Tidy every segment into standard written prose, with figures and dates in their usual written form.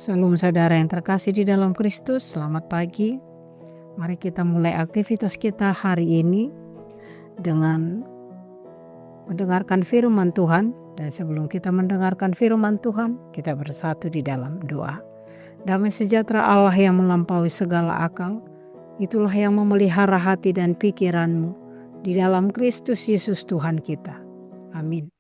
Salam saudara yang terkasih di dalam Kristus, selamat pagi. Mari kita mulai aktivitas kita hari ini dengan mendengarkan firman Tuhan. Dan sebelum kita mendengarkan firman Tuhan, kita bersatu di dalam doa. Damai sejahtera Allah yang melampaui segala akal, itulah yang memelihara hati dan pikiranmu di dalam Kristus Yesus Tuhan kita. Amin.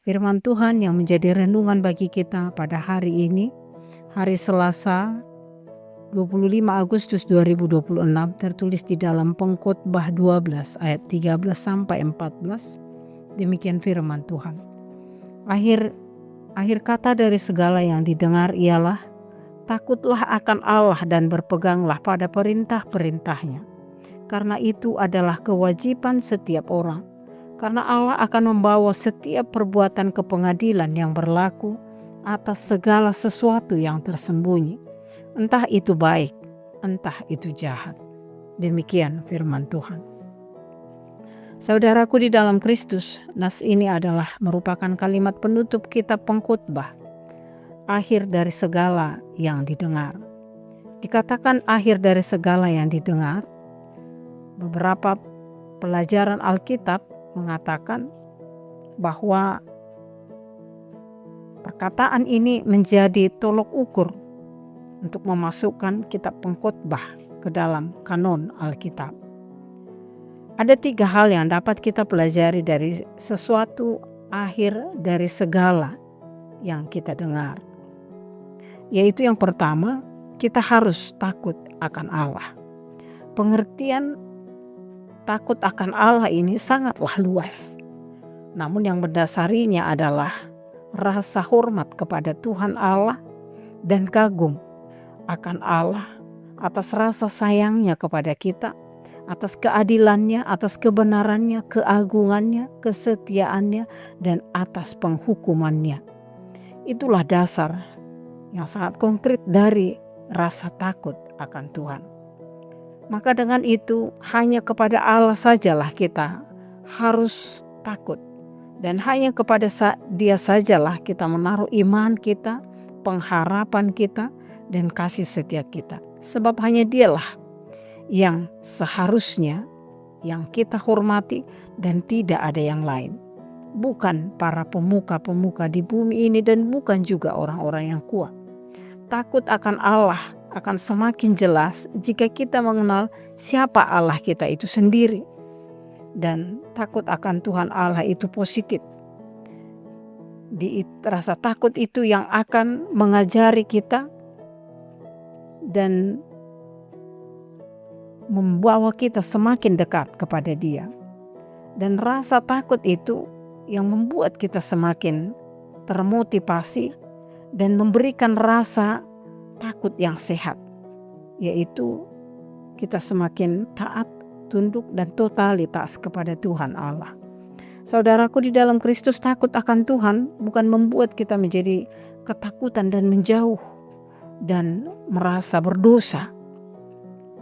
Firman Tuhan yang menjadi renungan bagi kita pada hari ini, hari Selasa 25 Agustus 2026, tertulis di dalam Pengkhotbah 12 ayat 13 sampai 14. Demikian firman Tuhan. Akhir kata dari segala yang didengar ialah, takutlah akan Allah dan berpeganglah pada perintah-perintahnya. Karena itu adalah kewajiban setiap orang. Karena Allah akan membawa setiap perbuatan ke pengadilan yang berlaku atas segala sesuatu yang tersembunyi. Entah itu baik, entah itu jahat. Demikian firman Tuhan. Saudaraku di dalam Kristus, nas ini adalah merupakan kalimat penutup kitab Pengkhotbah. Akhir dari segala yang didengar. Dikatakan akhir dari segala yang didengar. Beberapa pelajaran Alkitab mengatakan bahwa perkataan ini menjadi tolok ukur untuk memasukkan kitab Pengkhotbah ke dalam kanon Alkitab. Ada 3 hal yang dapat kita pelajari dari sesuatu akhir dari segala yang kita dengar. Yaitu yang pertama, kita harus takut akan Allah. Pengertian takut akan Allah ini sangatlah luas. Namun yang mendasarinya adalah rasa hormat kepada Tuhan Allah dan kagum akan Allah atas rasa sayangnya kepada kita, atas keadilannya, atas kebenarannya, keagungannya, kesetiaannya, dan atas penghukumannya. Itulah dasar yang sangat konkret dari rasa takut akan Tuhan. Maka dengan itu hanya kepada Allah sajalah kita harus takut Dan hanya kepada Dia sajalah kita menaruh iman kita, pengharapan kita, dan kasih setia kita. Sebab hanya Dialah yang seharusnya yang kita hormati dan tidak ada yang lain. Bukan para pemuka-pemuka di bumi ini dan bukan juga orang-orang yang kuat. Takut akan Allah akan semakin jelas jika kita mengenal siapa Allah kita itu sendiri. Dan takut akan Tuhan Allah itu positif. Rasa takut itu yang akan mengajari kita dan membawa kita semakin dekat kepada Dia. Dan rasa takut itu yang membuat kita semakin termotivasi dan memberikan rasa takut yang sehat, yaitu kita semakin taat, tunduk dan totalitas kepada Tuhan Allah. Saudaraku di dalam Kristus, takut akan Tuhan bukan membuat kita menjadi ketakutan dan menjauh dan merasa berdosa.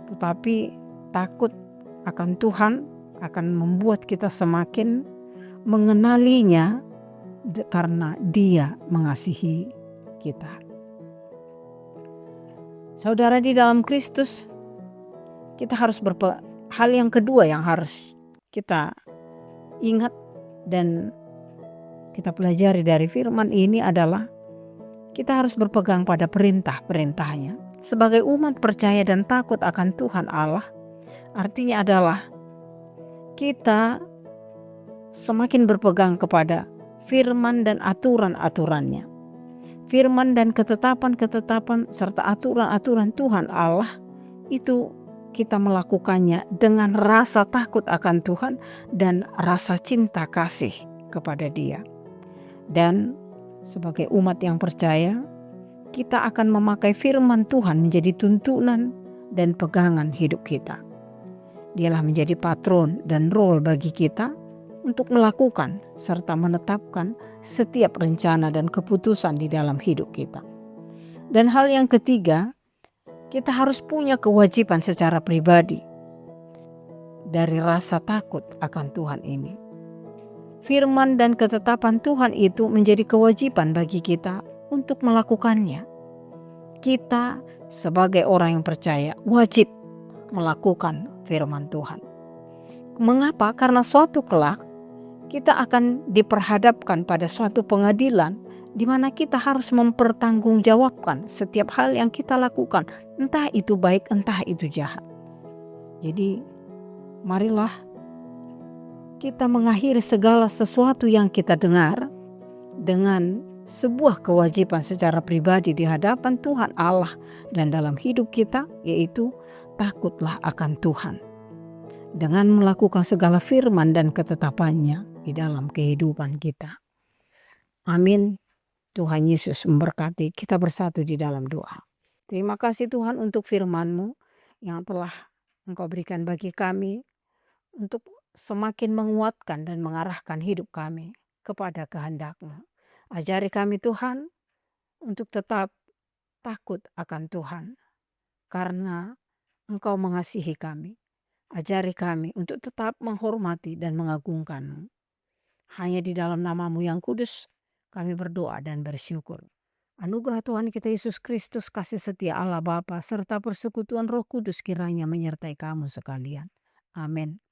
Tetapi takut akan Tuhan akan membuat kita semakin mengenalinya karena Dia mengasihi kita. Saudara di dalam Kristus, kita harus hal yang kedua yang harus kita ingat dan kita pelajari dari firman ini adalah kita harus berpegang pada perintah-perintahnya. Sebagai umat percaya dan takut akan Tuhan Allah, artinya adalah kita semakin berpegang kepada firman dan aturan-aturannya. Firman dan ketetapan-ketetapan serta aturan-aturan Tuhan Allah itu kita melakukannya dengan rasa takut akan Tuhan dan rasa cinta kasih kepada Dia. Dan sebagai umat yang percaya, kita akan memakai firman Tuhan menjadi tuntunan dan pegangan hidup kita. Dialah menjadi patron dan role bagi kita untuk melakukan serta menetapkan setiap rencana dan keputusan di dalam hidup kita. Dan hal yang ketiga, kita harus punya kewajiban secara pribadi dari rasa takut akan Tuhan ini. Firman dan ketetapan Tuhan itu menjadi kewajiban bagi kita untuk melakukannya. Kita sebagai orang yang percaya wajib melakukan firman Tuhan. Mengapa? Karena suatu kelak kita akan diperhadapkan pada suatu pengadilan di mana kita harus mempertanggungjawabkan setiap hal yang kita lakukan, entah itu baik, entah itu jahat. Jadi, marilah kita mengakhiri segala sesuatu yang kita dengar dengan sebuah kewajiban secara pribadi di hadapan Tuhan Allah dan dalam hidup kita, yaitu takutlah akan Tuhan dengan melakukan segala firman dan ketetapannya di dalam kehidupan kita. Amin. Tuhan Yesus memberkati. Kita bersatu di dalam doa. Terima kasih Tuhan untuk firman-Mu yang telah Engkau berikan bagi kami untuk semakin menguatkan dan mengarahkan hidup kami kepada kehendak-Mu. Ajari kami Tuhan untuk tetap takut akan Tuhan karena Engkau mengasihi kami. Ajari kami untuk tetap menghormati dan mengagungkan-Mu. Hanya di dalam nama-Mu yang kudus kami berdoa dan bersyukur. Anugerah Tuhan kita Yesus Kristus, kasih setia Allah Bapa serta persekutuan Roh Kudus kiranya menyertai kamu sekalian. Amin.